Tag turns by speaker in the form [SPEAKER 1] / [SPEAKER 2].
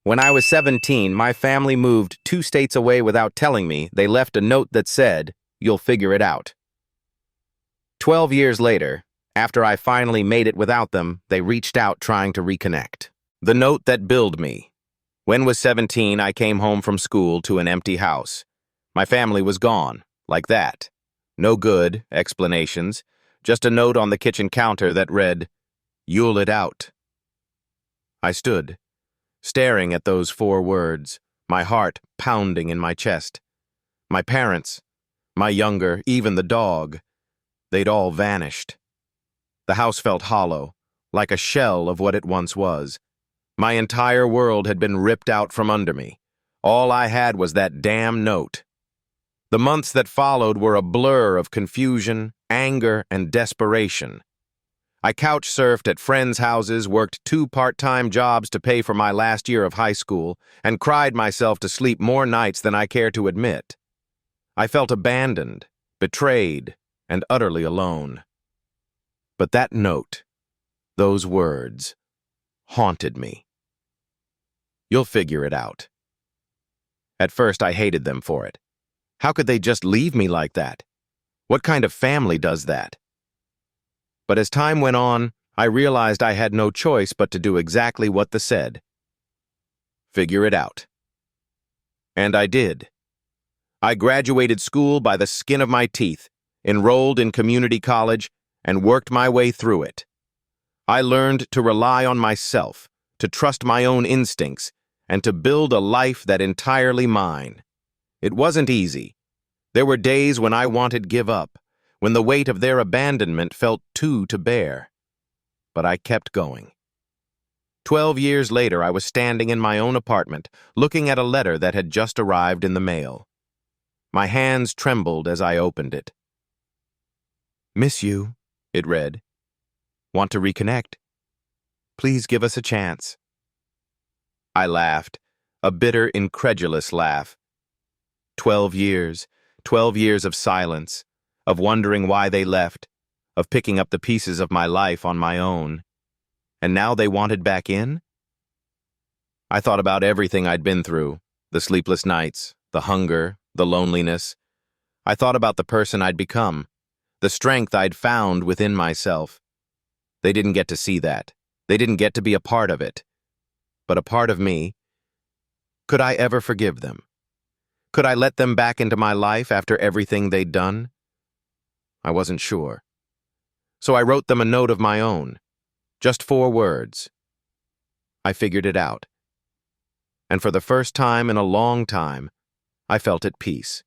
[SPEAKER 1] When I was 17, my family moved 2 states away without telling me. They left a note that said, "You'll figure it out." 12 years later, after I finally made it without them, they reached out trying to reconnect. The note that billed me. When was 17, I came home from school to an empty house. My family was gone, like that. No good explanations, just a note on the kitchen counter that read, "You'll it out." I stood, staring at those 4 words, my heart pounding in my chest. My parents, my younger, even the dog, they'd all vanished. The house felt hollow, like a shell of what it once was. My entire world had been ripped out from under me. All I had was that damn note. The months that followed were a blur of confusion, anger, and desperation. I couch-surfed at friends' houses, worked 2 part-time jobs to pay for my last year of high school, and cried myself to sleep more nights than I care to admit. I felt abandoned, betrayed, and utterly alone. But that note, those words, haunted me. "You'll figure it out." At first, I hated them for it. How could they just leave me like that? What kind of family does that? But as time went on, I realized I had no choice but to do exactly what they said. Figure it out. And I did. I graduated school by the skin of my teeth, enrolled in community college, and worked my way through it. I learned to rely on myself, to trust my own instincts, and to build a life that entirely mine. It wasn't easy. There were days when I wanted to give up, when the weight of their abandonment felt too to bear. But I kept going. 12 years later, I was standing in my own apartment, looking at a letter that had just arrived in the mail. My hands trembled as I opened it. "Miss you," it read. "Want to reconnect? Please give us a chance." I laughed, a bitter, incredulous laugh. 12 years, 12 years of silence, of wondering why they left, of picking up the pieces of my life on my own. And now they wanted back in? I thought about everything I'd been through, the sleepless nights, the hunger, the loneliness. I thought about the person I'd become, the strength I'd found within myself. They didn't get to see that. They didn't get to be a part of it. But a part of me, could I ever forgive them? Could I let them back into my life after everything they'd done? I wasn't sure. So I wrote them a note of my own, just 4 words. I figured it out. And for the first time in a long time, I felt at peace.